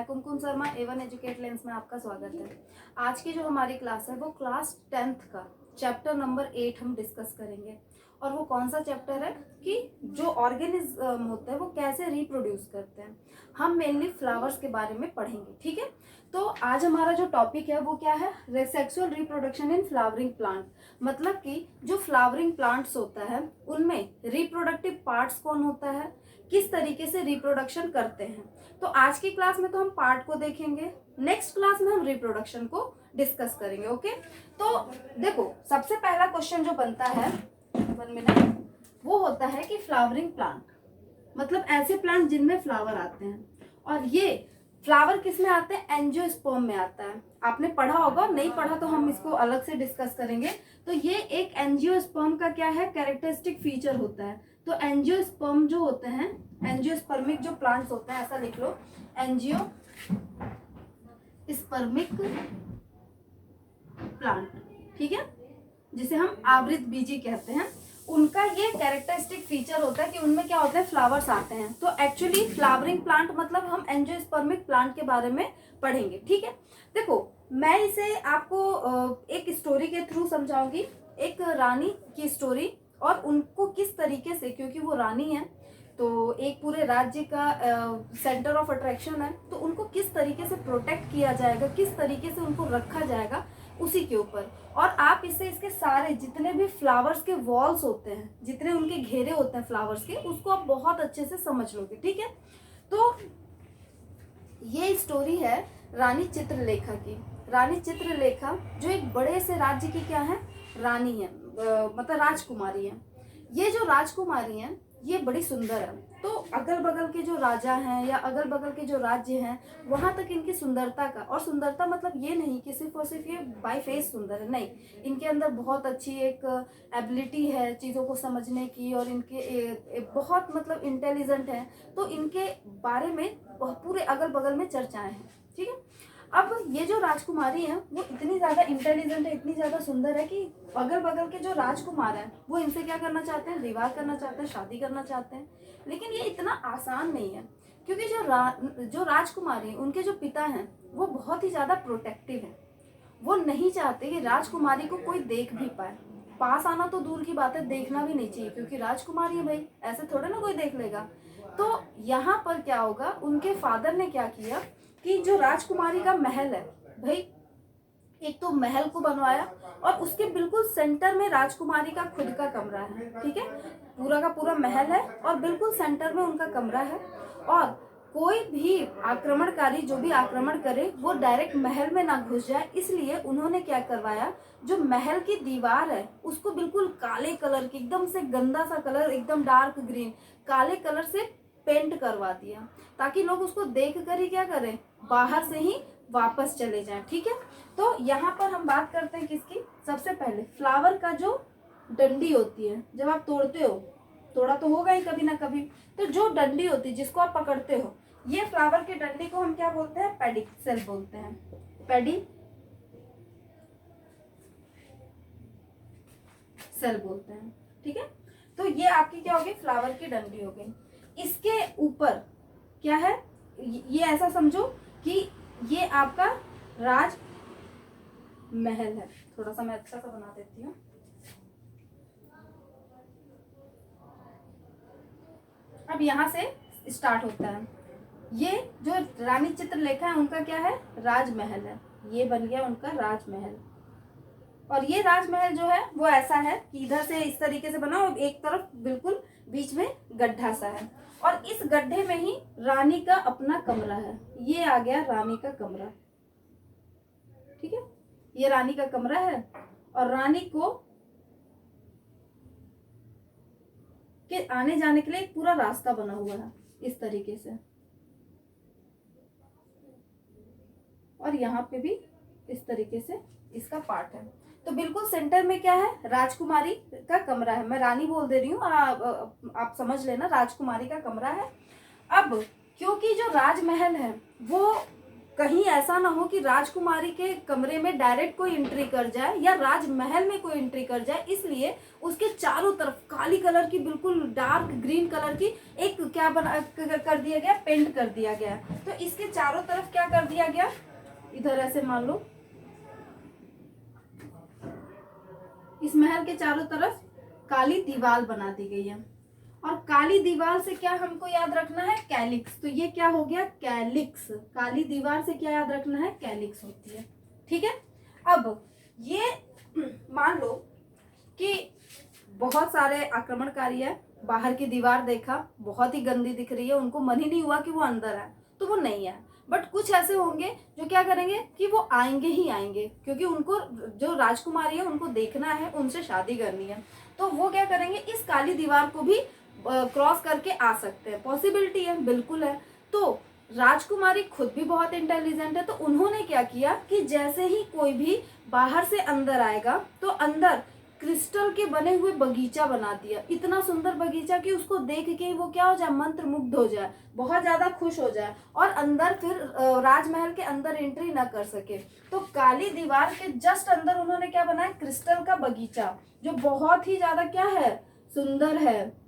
कुमकुम Sharma A1 educate lens में आपका स्वागत है। आज की जो हमारी क्लास है वो क्लास 10th का चैप्टर नंबर 8 हम डिस्कस करेंगे। और वो कौन सा चैप्टर है कि जो ऑर्गेनिज्म होते हैं वो कैसे रिप्रोड्यूस करते हैं। हम मेनली फ्लावर्स के बारे में पढ़ेंगे, ठीक है। तो आज हमारा जो टॉपिक है वो क्या है, sexual reproduction in flowering plant. मतलब कि जो फ्लावरिंग प्लांट्स होता है उनमें रिप्रोडक्टिव पार्ट्स कौन होता है, किस तरीके से रिप्रोडक्शन करते हैं। तो आज की क्लास में तो हम पार्ट को देखेंगे, नेक्स्ट क्लास में हम रिप्रोडक्शन को डिस्कस करेंगे। ओके, तो देखो सबसे पहला क्वेश्चन जो बनता है 1 मिनट, वो होता है कि फ्लावरिंग प्लांट मतलब ऐसे प्लांट जिनमें फ्लावर आते हैं। और ये फ्लावर किस में आते हैं, एंजियोस्पर्म में आता है। आपने पढ़ा होगा, नहीं पढ़ा तो हम इसको अलग से डिस्कस करेंगे। तो ये एक एंजियोस्पर्म का क्या है, कैरेक्टरिस्टिक फीचर होता है। तो एंजियोस्पर्म जो होते हैं, एंजियोस्पर्मिक जो प्लांट्स होते हैं, ऐसा लिख लो, एंजियोस्पर्मिक प्लांट, ठीक है, जिसे हम आवृत बीजी कहते हैं। उनका ये कैरेक्टरिस्टिक फीचर होता है कि उनमें क्या होता है, फ्लावर्स आते हैं। तो एक्चुअली फ्लावरिंग प्लांट मतलब हम एंजियोस्पर्मिक प्लांट के बारे में पढ़ेंगे, ठीक है। देखो मैं इसे आपको एक स्टोरी के थ्रू समझाऊंगी, एक रानी की स्टोरी, और उनको किस तरीके से, क्योंकि वो रानी है तो एक पूरे राज्य का सेंटर ऑफ अट्रैक्शन है, तो उनको किस तरीके से प्रोटेक्ट किया जाएगा, किस तरीके से उनको रखा जाएगा, उसी के ऊपर। और आप इससे इसके सारे जितने भी फ्लावर्स के वॉल्स होते हैं, जितने उनके घेरे होते हैं फ्लावर्स के, उसको आप बहुत अच्छे से समझ लोगे, ठीक है। तो ये स्टोरी है रानी चित्रलेखा की। रानी चित्रलेखा जो एक बड़े से राज्य की क्या है, रानी है, मतलब राजकुमारी है। ये जो राजकुमारी है ये बड़ी सुंदर है। तो अगल बगल के जो राजा हैं या अगल बगल के जो राज्य हैं, वहां तक इनकी सुंदरता का, और सुंदरता मतलब ये नहीं कि सिर्फ और सिर्फ ये बाय फेस सुंदर है, नहीं, इनके अंदर बहुत अच्छी एक एबिलिटी है चीज़ों को समझने की, और इनके बहुत मतलब इंटेलिजेंट है। तो इनके बारे में पूरे अगल बगल में चर्चाएं हैं, ठीक है। अब ये जो राजकुमारी है वो इतनी ज़्यादा इंटेलिजेंट है, इतनी ज़्यादा सुंदर है कि अगल बगल के जो राजकुमार हैं वो इनसे क्या करना चाहते हैं, विवाह करना चाहते हैं, शादी करना चाहते हैं। लेकिन ये इतना आसान नहीं है, क्योंकि जो राजकुमारी है, उनके जो पिता हैं वो बहुत ही ज़्यादा प्रोटेक्टिव हैं। वो नहीं चाहते कि राजकुमारी को कोई देख भी पाए। पास आना तो दूर की बात है, देखना भी नहीं चाहिए, क्योंकि राजकुमारी है भाई, ऐसे थोड़े ना कोई देख लेगा। तो यहाँ पर क्या होगा, उनके फादर ने क्या किया कि जो राजकुमारी का महल है भाई, एक तो महल को बनवाया, और उसके बिल्कुल सेंटर में राजकुमारी का खुद का कमरा है, ठीक है। पूरा का पूरा महल है और बिल्कुल सेंटर में उनका कमरा है। और कोई भी आक्रमणकारी जो भी आक्रमण करे वो डायरेक्ट महल में ना घुस जाए, इसलिए उन्होंने क्या करवाया, जो महल की दीवार है उसको बिल्कुल काले कलर की, एकदम से गंदा सा कलर, एकदम डार्क ग्रीन काले कलर से पेंट करवा दिया, ताकि लोग उसको देख कर ही क्या करें, बाहर से ही वापस चले जाएं, ठीक है। तो यहाँ पर हम बात करते हैं किसकी, सबसे पहले फ्लावर का जो डंडी होती है, जब आप तोड़ते हो, तोड़ा तो होगा ही कभी ना कभी, तो जो डंडी होती है जिसको आप पकड़ते हो, ये फ्लावर की डंडी को हम क्या बोलते हैं, पेडिसेल बोलते हैं, पेडिसेल बोलते हैं, ठीक है। तो ये आपकी क्या होगी, फ्लावर की डंडी हो गई। इसके ऊपर क्या है, ये ऐसा समझो कि ये आपका राज महल है। थोड़ा सा मैं अच्छा सा बना देती हूँ। अब यहाँ से स्टार्ट होता है, ये जो रानी चित्रलेखा है उनका क्या है, राजमहल है। ये बन गया उनका राजमहल। और ये राजमहल जो है वो ऐसा है कि इधर से इस तरीके से बना, और एक तरफ बिल्कुल बीच में गड्ढा सा है, और इस गड्ढे में ही रानी का अपना कमरा है। ये आ गया रानी का कमरा, ठीक है, ये रानी का कमरा है। और रानी को के आने जाने के लिए एक पूरा रास्ता बना हुआ है इस तरीके से, और यहाँ पे भी इस तरीके से इसका पार्ट है। तो बिल्कुल सेंटर में क्या है, राजकुमारी का कमरा है। मैं रानी बोल दे रही हूँ, आप समझ लेना, राजकुमारी का कमरा है। अब क्योंकि जो राजमहल है वो कहीं ऐसा ना हो कि राजकुमारी के कमरे में डायरेक्ट कोई एंट्री कर जाए या राजमहल में कोई एंट्री कर जाए, इसलिए उसके चारों तरफ काली कलर की, बिल्कुल डार्क ग्रीन कलर की एक क्या बना कर दिया गया, पेंट कर दिया गया। तो इसके चारों तरफ क्या कर दिया गया, इधर ऐसे मान लो, इस महल के चारों तरफ काली दीवार बना दी गई है। और काली दीवार से क्या हमको याद रखना है, कैलिक्स। तो ये क्या हो गया, कैलिक्स। काली दीवार से क्या याद रखना है, कैलिक्स होती है। ठीक है। अब ये मान लो कि बहुत सारे आक्रमणकारी है, बाहर की दीवार देखा बहुत ही गंदी दिख रही है, उनको मन ही नहीं हुआ कि वो अंदर आए, तो वो नहीं आए। बट कुछ ऐसे होंगे जो क्या करेंगे कि वो आएंगे ही आएंगे, क्योंकि उनको जो राजकुमारी है उनको देखना है, उनसे शादी करनी है। तो वो क्या करेंगे, इस काली दीवार को भी क्रॉस करके आ सकते हैं। पॉसिबिलिटी है, बिल्कुल है। तो राजकुमारी खुद भी बहुत इंटेलिजेंट है, तो उन्होंने क्या किया कि जैसे ही कोई भी बाहर से अंदर आएगा तो अंदर क्रिस्टल के बने हुए बगीचा बना दिया। इतना सुंदर बगीचा कि उसको देख के वो क्या हो जाए, मंत्र मुग्ध हो जाए, बहुत ज्यादा खुश हो जाए और अंदर फिर राजमहल के अंदर एंट्री ना कर सके। तो काली दीवार के जस्ट अंदर उन्होंने क्या बनाया, क्रिस्टल का बगीचा, जो बहुत ही ज्यादा क्या है, सुंदर है।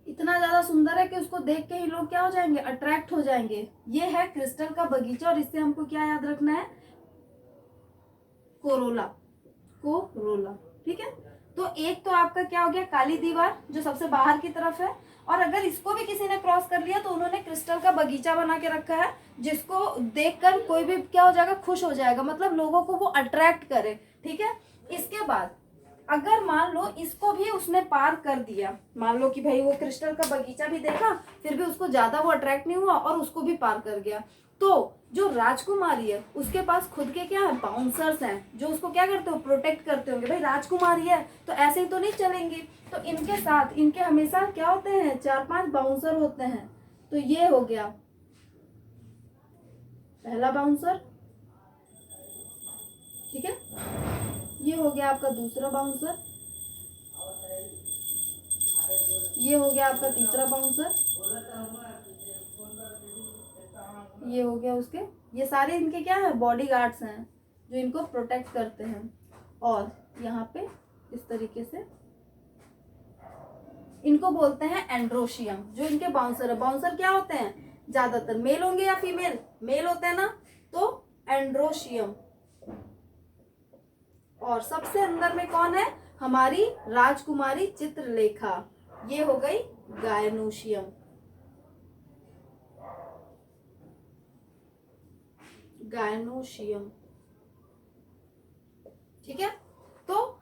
इतना ज्यादा सुंदर है कि उसको देख के ही लोग क्या हो जाएंगे, अट्रैक्ट हो जाएंगे। ये है क्रिस्टल का बगीचा। और इससे हमको क्या याद रखना है, कोरोला, कोरोला। ठीक है। तो एक तो आपका क्या हो गया, काली दीवार जो सबसे बाहर की तरफ है, और अगर इसको भी किसी ने क्रॉस कर लिया तो उन्होंने क्रिस्टल का बगीचा बना के रखा है, जिसको देखकर कोई भी क्या हो जाएगा, खुश हो जाएगा, मतलब लोगों को वो अट्रैक्ट करे। ठीक है। इसके बाद अगर मान लो इसको भी उसने पार कर दिया, मान लो कि भाई वो क्रिस्टल का बगीचा भी देखा, फिर भी उसको ज्यादा वो अट्रैक्ट नहीं हुआ और उसको भी पार कर गया, तो जो राजकुमारी है उसके पास खुद के क्या है, बाउंसर्स हैं, जो उसको क्या करते हो, प्रोटेक्ट करते होंगे। भाई राजकुमारी है तो ऐसे ही तो नहीं चलेंगी, तो इनके साथ इनके हमेशा क्या होते हैं, 4-5 बाउंसर होते हैं। तो ये हो गया पहला बाउंसर। ठीक है। ये हो गया आपका दूसरा बाउंसर, ये हो गया आपका तीसरा बाउंसर, ये हो गया उसके, ये सारे इनके क्या है, बॉडी गार्ड्स हैं जो इनको प्रोटेक्ट करते हैं। और यहाँ पे इस तरीके से इनको बोलते हैं एंड्रोशियम, जो इनके बाउंसर है। बाउंसर क्या होते हैं, ज्यादातर मेल होंगे या फीमेल, मेल होते हैं ना, तो एंड्रोशियम। और सबसे अंदर में कौन है, हमारी राजकुमारी चित्रलेखा, ये हो गई गायनोशियम। गायनोशियम। ठीक है। तो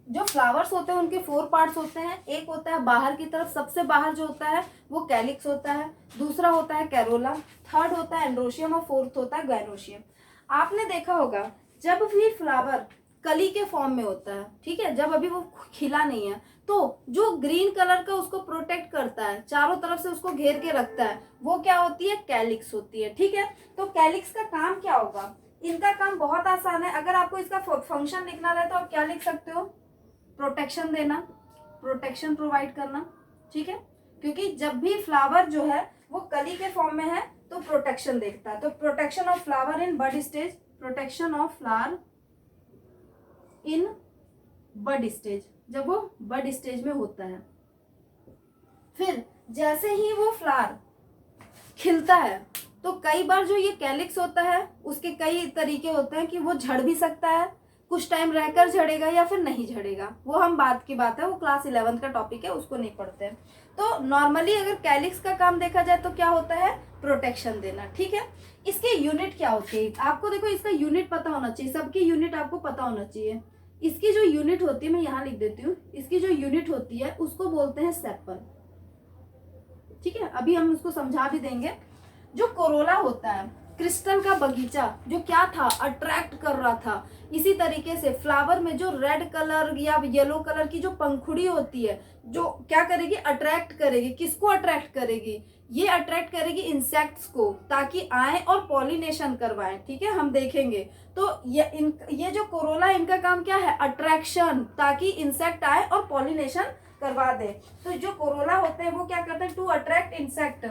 जो फ्लावर्स होते हैं उनके 4 पार्ट्स होते हैं। एक होता है बाहर की तरफ, सबसे बाहर जो होता है वो कैलिक्स होता है, दूसरा होता है कैरोला, थर्ड होता है एंड्रोशियम और फोर्थ होता है गायनोशियम। आपने देखा होगा जब भी फ्लावर कली के फॉर्म में होता है, ठीक है, जब अभी वो खिला नहीं है, तो जो ग्रीन कलर का उसको प्रोटेक्ट करता है, चारों तरफ से उसको घेर के रखता है, वो क्या होती है, कैलिक्स होती है। ठीक है। तो कैलिक्स का काम क्या होगा, इनका काम बहुत आसान है। अगर आपको इसका फंक्शन लिखना रहे तो आप क्या लिख सकते हो, प्रोटेक्शन देना, प्रोटेक्शन प्रोवाइड करना। ठीक है। क्योंकि जब भी फ्लावर जो है वो कली के फॉर्म में है तो प्रोटेक्शन देखता है। तो protection of flower in bud stage, protection of flower in bud stage, जब वो बड स्टेज में होता है। फिर जैसे ही वो फ्लावर खिलता है तो कई बार जो ये कैलिक्स होता है उसके कई तरीके होते हैं कि वो झड़ भी सकता है, कुछ टाइम रहकर झड़ेगा या फिर नहीं झड़ेगा, वो हम बात की बात है, वो क्लास 11 का टॉपिक है, उसको नहीं पढ़ते हैं। तो नॉर्मली अगर कैलिक्स का काम देखा जाए तो क्या होता है, प्रोटेक्शन देना। ठीक है। इसके यूनिट क्या होती है, आपको देखो इसका यूनिट पता होना चाहिए, सबकी यूनिट आपको पता होना चाहिए। इसकी जो यूनिट होती है, मैं यहाँ लिख देती हूँ, इसकी जो यूनिट होती है उसको बोलते हैं सेपल। ठीक है। अभी हम उसको समझा भी देंगे। जो कोरोला होता है, क्रिस्टल का बगीचा, जो क्या था, अट्रैक्ट कर रहा था, इसी तरीके से फ्लावर में जो रेड कलर या येलो कलर की जो पंखुड़ी होती है, जो क्या करेगी, अट्रैक्ट करेगी। किसको अट्रैक्ट करेगी, ये अट्रैक्ट करेगी इंसेक्ट्स को, ताकि आए और पॉलिनेशन करवाएं। ठीक है, हम देखेंगे। तो ये जो कोरोला, इनका काम क्या है, अट्रैक्शन, ताकि इंसेक्ट आए और पॉलिनेशन करवा दे। तो जो कोरोला होते हैं वो क्या करते हैं, to attract insect,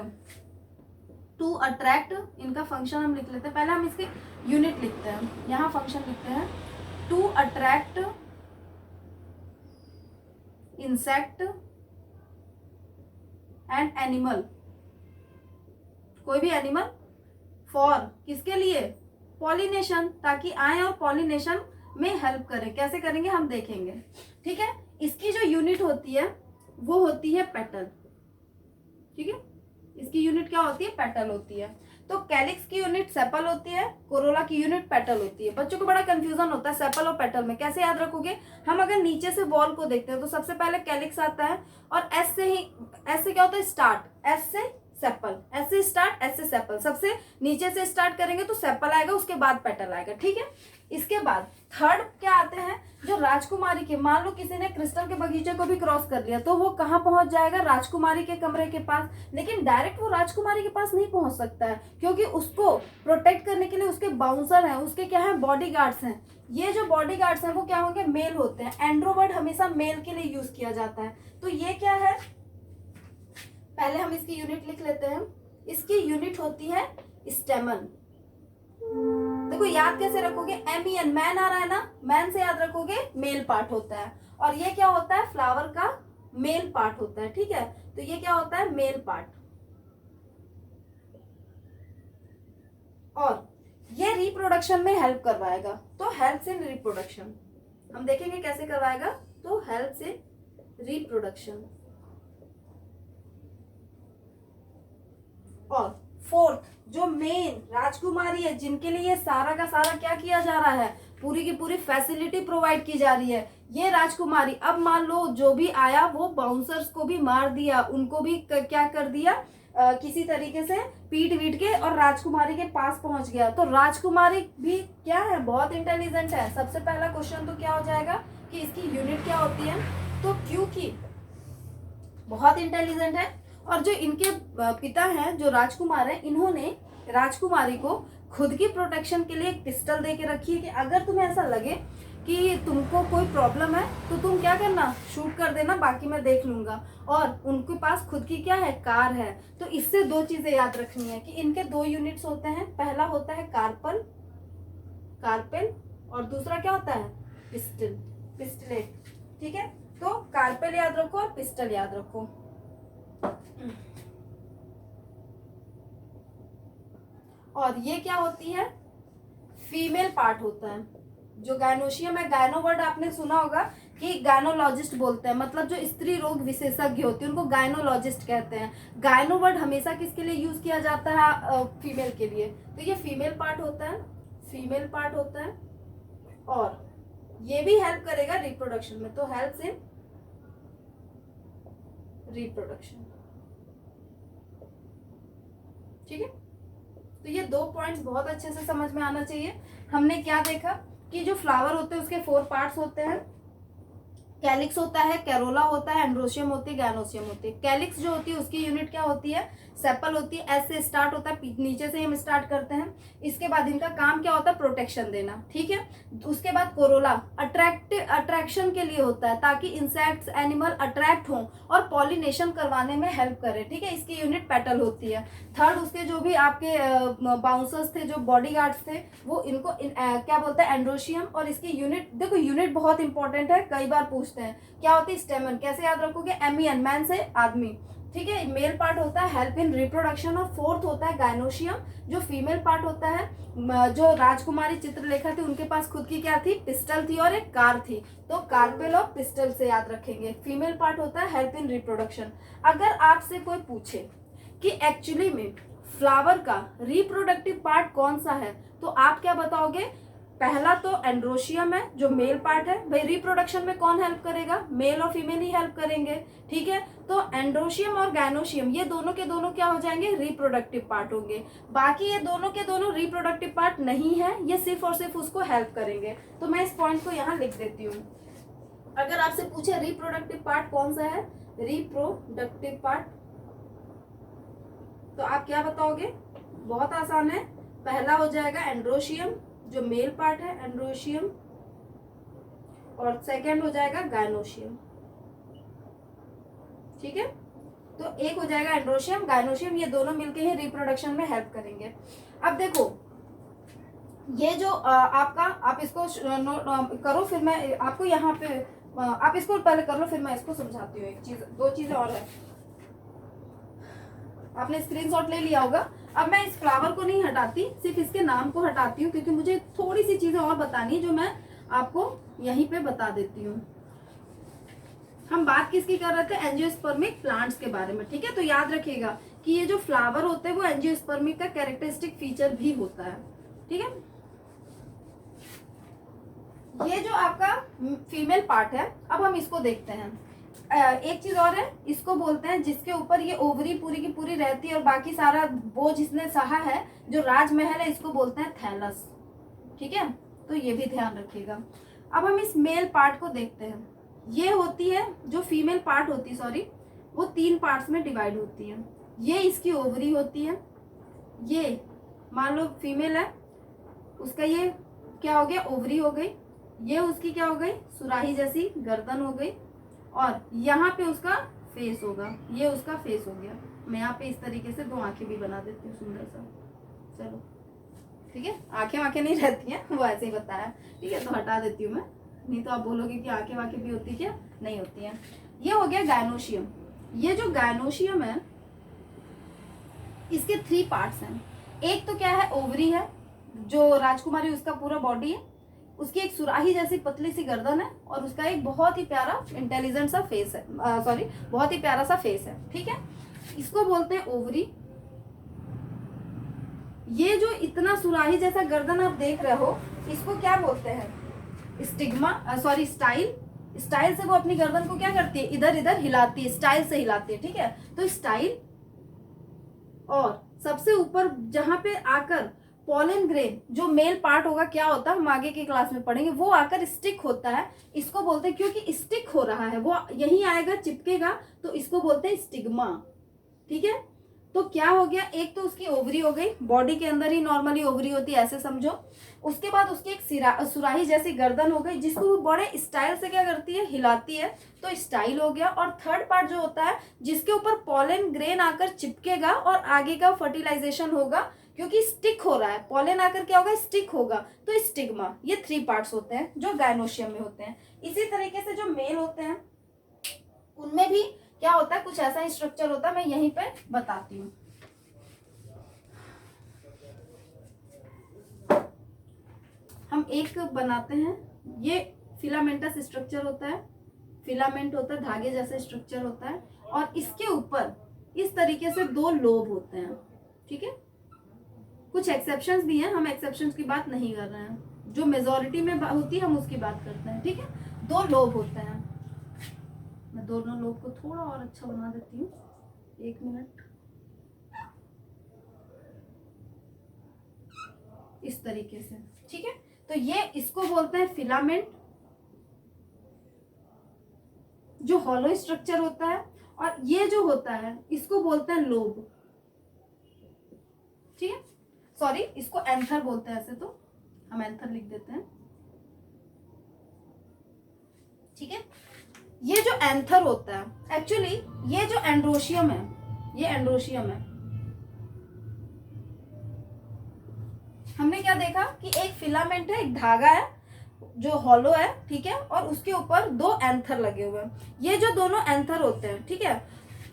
to attract, इनका फंक्शन हम लिख लेते हैं, पहले हम इसके यूनिट लिखते हैं, यहाँ फंक्शन लिखते हैं, to attract insect and animal, कोई भी एनिमल, फॉर किसके लिए, पॉलिनेशन, ताकि आए और पॉलिनेशन में हेल्प करें। कैसे करेंगे हम देखेंगे, ठीक है। इसकी जो यूनिट होती है वो होती है पेटल, ठीक है, इसकी यूनिट क्या होती है, पेटल होती है। तो कैलिक्स की यूनिट सेपल होती है, कोरोला की यूनिट पेटल होती है। बच्चों को बड़ा कंफ्यूजन होता है सेपल और पेटल में, कैसे याद रखोगे। हम अगर नीचे से बॉल को देखते हैं तो सबसे पहले कैलिक्स आता है, और एस से ही, एस से क्या होता है स्टार्ट, एस से सेपल, एस से स्टार्ट, एस से सेपल, सबसे नीचे से स्टार्ट करेंगे तो सेपल आएगा, उसके बाद पेटल आएगा, ठीक है। इसके बाद थर्ड क्या आते हैं, जो राजकुमारी के, मान लो किसी ने क्रिस्टल के बगीचे को भी क्रॉस कर लिया तो वो कहाँ पहुंच जाएगा, राजकुमारी के कमरे के पास। लेकिन डायरेक्ट वो राजकुमारी के पास नहीं पहुंच सकता है, क्योंकि उसको प्रोटेक्ट करने के लिए उसके बाउंसर हैं, उसके क्या है, बॉडीगार्ड्स हैं। ये जो बॉडीगार्ड्स हैं वो क्या होंगे, मेल होते हैं। एंड्रोवर्ड हमेशा मेल के लिए यूज किया जाता है। तो ये क्या है, पहले हम इसकी यूनिट लिख लेते हैं। इसकी यूनिट होती है स्टेमन। देखो याद कैसे रखोगे, MEN, मैन आ रहा है ना, मैन से याद रखोगे मेल पार्ट होता है, और ये क्या होता है, फ्लावर का मेल पार्ट होता है, ठीक है। तो ये क्या होता है, मेल पार्ट। और ये रिप्रोडक्शन में हेल्प करवाएगा, तो हेल्प्स इन रिप्रोडक्शन। हम देखेंगे कैसे करवाएगा, तो हेल्प्स इन रिप्रोडक्शन। और फोर्थ, जो मेन राजकुमारी है, जिनके लिए ये सारा का सारा क्या किया जा रहा है, पूरी की पूरी फैसिलिटी प्रोवाइड की जा रही है, ये राजकुमारी। अब मान लो जो भी आया वो बाउंसर्स को भी मार दिया, उनको भी क्या कर दिया, किसी तरीके से पीट वीट के, और राजकुमारी के पास पहुंच गया। तो राजकुमारी भी क्या है, बहुत इंटेलिजेंट है। सबसे पहला क्वेश्चन तो क्या हो जाएगा कि इसकी यूनिट क्या होती है, तो क्योंकि बहुत इंटेलिजेंट है, और जो इनके पिता हैं, जो राजकुमार हैं, इन्होंने राजकुमारी को खुद की प्रोटेक्शन के लिए एक पिस्टल दे के रखी है कि अगर तुम्हें ऐसा लगे कि तुमको कोई प्रॉब्लम है तो तुम क्या करना, शूट कर देना, बाकी मैं देख लूंगा। और उनके पास खुद की क्या है, कार है। तो इससे दो चीजें याद रखनी है कि इनके दो यूनिट्स होते हैं, पहला होता है कार्पल, कार्पेल, और दूसरा क्या होता है, पिस्टल, पिस्टलेट, ठीक है। तो कार्पेल याद रखो और पिस्टल याद रखो। और ये क्या होती है, फीमेल पार्ट होता है। जो गायनोशियम है, गायनो वर्ड आपने सुना होगा कि गायनोलॉजिस्ट बोलते हैं, मतलब जो स्त्री रोग विशेषज्ञ होती है उनको गायनोलॉजिस्ट कहते हैं। गायनो वर्ड हमेशा किसके लिए यूज किया जाता है, फीमेल के लिए। तो ये फीमेल पार्ट होता है, फीमेल पार्ट होता है, और ये भी हेल्प करेगा रिप्रोडक्शन में, तो हेल्प्स इन रिप्रोडक्शन, ठीक है। तो ये दो पॉइंट्स बहुत अच्छे से समझ में आना चाहिए। हमने क्या देखा कि जो फ्लावर होते हैं उसके 4 पार्ट्स होते हैं, कैलिक्स होता है, कैरोला होता है, एंड्रोशियम होती है, गैनोशियम होती है। कैलिक्स जो होती है उसकी यूनिट क्या होती है, सेपल होती है, एस से स्टार्ट होता है, नीचे से हम स्टार्ट करते हैं। इसके बाद इनका काम क्या होता है, प्रोटेक्शन देना, ठीक है। उसके बाद कोरोला अट्रैक्शन के लिए होता है, ताकि इंसेक्ट्स, एनिमल अट्रैक्ट हों और पॉलिनेशन करवाने में हेल्प करे, ठीक है। इसकी यूनिट पेटल होती है। थर्ड, उसके जो भी आपके बाउंसर्स थे, जो बॉडीगार्ड्स थे, वो इनको क्या बोलते हैं, एंड्रोशियम। और इसकी यूनिट देखो, यूनिट बहुत इंपॉर्टेंट है, कई बार पूछते हैं क्या होती है, स्टेमन। कैसे याद रखोगे, MEN, मैन से आदमी, ठीक है। मेल पार्ट होता है हेल्प इन रिप्रोडक्शन, और फोर्थ होता है गायनोशियम, जो फीमेल पार्ट होता है। जो राजकुमारी चित्रलेखा थी उनके पास खुद की क्या थी, पिस्टल थी और एक कार थी, तो कार्पेल और पिस्टल से याद रखेंगे। फीमेल पार्ट होता है हेल्प इन रिप्रोडक्शन। अगर आपसे कोई पूछे कि एक्चुअली में फ्लावर का रिप्रोडक्टिव पार्ट कौन सा है, तो आप क्या बताओगे, पहला तो एंड्रोशियम है जो मेल पार्ट है। भाई रिप्रोडक्शन में कौन हेल्प करेगा, मेल और फीमेल ही हेल्प करेंगे, ठीक है। तो एंड्रोशियम और गैनोशियम ये दोनों के दोनों क्या हो जाएंगे, रिप्रोडक्टिव पार्ट होंगे। बाकी ये दोनों के दोनों रिप्रोडक्टिव पार्ट नहीं है, ये सिर्फ और सिर्फ उसको हेल्प करेंगे। तो मैं इस पॉइंट को यहाँ लिख देती हूँ। अगर आपसे पूछे रिप्रोडक्टिव पार्ट कौन सा है, रिप्रोडक्टिव पार्ट, तो आप क्या बताओगे, बहुत आसान है। पहला हो जाएगा एंड्रोशियम जो मेल पार्ट है, एंड्रोशियम, और सेकंड हो जाएगा गायनोशियम, ठीक है। तो एक हो जाएगा एंड्रोशियम, गायनोशियम, ये दोनों मिलके ही रिप्रोडक्शन में हेल्प करेंगे। अब देखो ये जो आपका, आप इसको करो, फिर मैं आपको यहाँ पे आप इसको पहले कर लो, फिर मैं इसको समझाती हूँ। एक चीज, दो चीजें और है। आपने स्क्रीनशॉट ले लिया होगा। अब मैं इस फ्लावर को नहीं हटाती, सिर्फ इसके नाम को हटाती हूँ, क्योंकि मुझे थोड़ी सी चीजें और बतानी है जो मैं आपको यहीं पे बता देती हूँ। हम बात किसकी कर रहे थे? एंजियोस्पर्मिक प्लांट्स के बारे में, ठीक है। तो याद रखिएगा कि ये जो फ्लावर होते हैं वो एंजियोस्पर्मिक का कैरेक्टरिस्टिक फीचर भी होता है, ठीक है। ये जो आपका फीमेल पार्ट है, अब हम इसको देखते हैं। एक चीज और है, इसको बोलते हैं जिसके ऊपर ये ओवरी पूरी की पूरी रहती है और बाकी सारा बोझ इसने सहा है, जो राजमहल है, इसको बोलते हैं थैलस, ठीक है। तो ये भी ध्यान रखिएगा। अब हम इस मेल पार्ट को देखते हैं। ये होती है जो फीमेल पार्ट होती है, सॉरी, वो 3 पार्ट्स में डिवाइड होती है। ये इसकी ओवरी होती है। ये मान लो फीमेल है, उसका ये क्या हो गया? ओवरी हो गई। ये उसकी क्या हो गई? सुराही जैसी गर्दन हो गई। और यहाँ पे उसका फेस होगा, ये उसका फेस हो गया। मैं यहाँ पे इस तरीके से 2 आंखें भी बना देती हूँ सुंदर सा। चलो ठीक है, आंखें नहीं रहती हैं, वो ऐसे ही बताया, ठीक है। तो हटा देती हूँ मैं, नहीं तो आप बोलोगे कि आंखें भी होती क्या? नहीं होती हैं। ये हो गया गायनोशियम। ये जो गायनोशियम है, इसके 3 पार्ट्स हैं। एक तो क्या है? ओवरी है, जो राजकुमारी उसका पूरा बॉडी है, उसकी एक सुराही जैसी पतली सी गर्दन है और उसका एक बहुत ही प्यारा इंटेलिजेंट सा फेस है, सॉरी बहुत ही प्यारा सा फेस है, ठीक है। इसको बोलते हैं ओवरी। ये जो इतना सुराही जैसा गर्दन आप देख रहे हो, इसको क्या बोलते हैं? Stigma, sorry style. स्टाइल से वो अपनी गर्दन को क्या करती है? इधर इधर हिलाती है, स्टाइल से हिलाती है, ठीक है। तो स्टाइल, और सबसे ऊपर जहां पे आकर पॉलन ग्रेन जो मेल पार्ट होगा, क्या होता है हम आगे की क्लास में पढ़ेंगे, वो आकर स्टिक होता है। इसको बोलते हैं, क्योंकि स्टिक हो रहा है, वो यहीं आएगा, चिपकेगा, तो इसको बोलते हैं स्टिग्मा, ठीक है। तो क्या हो गया? एक तो उसकी ओवरी हो गई, बॉडी के अंदर ही नॉर्मली ओवरी होती है, ऐसे समझो। उसके बाद उसकी एक सुराही जैसी गर्दन हो गई, जिसको वो बड़े स्टाइल से क्या करती है? हिलाती है, तो स्टाइल हो गया। और थर्ड पार्ट जो होता है, जिसके ऊपर पॉलन ग्रेन आकर चिपकेगा और आगे का फर्टिलाइजेशन होगा, क्योंकि स्टिक हो रहा है, पॉलन आकर क्या होगा? स्टिक होगा, तो स्टिग्मा। ये 3 पार्ट्स होते हैं जो गायनोशियम में होते हैं। इसी तरीके से जो मेल होते हैं, उनमें भी क्या होता है? कुछ ऐसा ही स्ट्रक्चर होता है, मैं यहीं पे बताती हूँ। हम एक बनाते हैं, ये फिलामेंटस स्ट्रक्चर होता है, फिलामेंट होता है, धागे जैसे स्ट्रक्चर होता है, और इसके ऊपर इस तरीके से 2 लोब होते हैं, ठीक है। कुछ एक्सेप्शंस भी हैं, हम एक्सेप्शंस की बात नहीं कर रहे हैं, जो मेजॉरिटी में होती है हम उसकी बात करते हैं, ठीक है। 2 लोब होते हैं। मैं दोनों लोब को थोड़ा और अच्छा बना देती हूँ, 1 मिनट। इस तरीके से, ठीक है। तो ये इसको बोलते हैं फिलामेंट, जो हॉलो स्ट्रक्चर होता है, और ये जो होता है इसको बोलते हैं लोब, ठीक है। सॉरी, इसको एंथर बोलते हैं, ऐसे तो हम एंथर लिख देते हैं, ठीक है। ये जो एंथर होता है, एक्चुअली ये जो एंड्रोशियम है, ये एंड्रोशियम है। हमने क्या देखा कि एक फिलामेंट है, एक धागा है जो हॉलो है, ठीक है, और उसके ऊपर 2 एंथर लगे हुए हैं। ये जो दोनों एंथर होते हैं, ठीक है,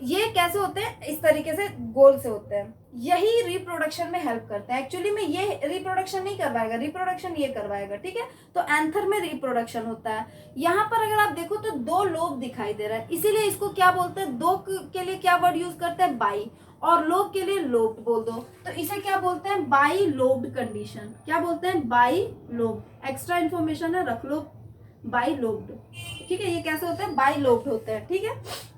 ये कैसे होते हैं? इस तरीके से गोल से होते हैं। यही रिप्रोडक्शन में हेल्प करते हैं। एक्चुअली में ये रिप्रोडक्शन नहीं करवाएगा, रिप्रोडक्शन ये करवाएगा, ठीक है। तो एंथर में रिप्रोडक्शन होता है। यहाँ पर अगर आप देखो तो 2 लोब दिखाई दे रहा है, इसीलिए इसको क्या बोलते हैं? 2 के लिए क्या वर्ड यूज करते हैं? बाई, और लोब के लिए लोब्ड बोल दो, तो इसे क्या बोलते हैं? By lobed condition. क्या बोलते हैं? By lobed. एक्स्ट्रा इन्फॉर्मेशन है, रख लो, बाई लोब्ड, ठीक है। ये कैसे होते हैं? बाई लोब्ड होते हैं, ठीक है।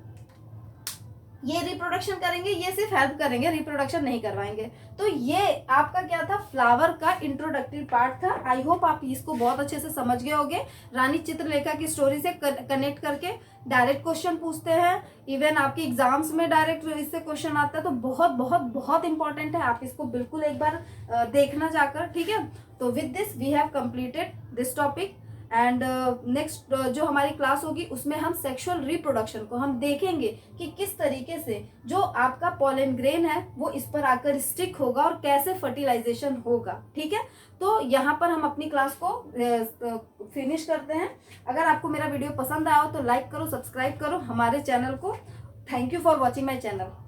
ये रिप्रोडक्शन करेंगे, ये सिर्फ हेल्प करेंगे, रिप्रोडक्शन नहीं करवाएंगे। तो ये आपका क्या था? फ्लावर का इंट्रोडक्टरी पार्ट था। आई होप आप इसको बहुत अच्छे से समझ गए होंगे। रानी चित्रलेखा की स्टोरी से कनेक्ट करके डायरेक्ट क्वेश्चन पूछते हैं, इवन आपके एग्जाम्स में डायरेक्ट इससे क्वेश्चन आता है, तो बहुत बहुत बहुत इंपॉर्टेंट है। आप इसको बिल्कुल एक बार देखना जाकर, ठीक है। तो with this we have completed this topic. And next जो हमारी क्लास होगी उसमें हम सेक्सुअल रिप्रोडक्शन को हम देखेंगे कि किस तरीके से जो आपका पॉलन ग्रेन है वो इस पर आकर स्टिक होगा और कैसे फर्टिलाइजेशन होगा। ठीक है, तो यहाँ पर हम अपनी क्लास को फिनिश करते हैं। अगर आपको मेरा वीडियो पसंद आया हो तो लाइक करो, सब्सक्राइब करो हमारे चैनल को। Thank you for watching my channel.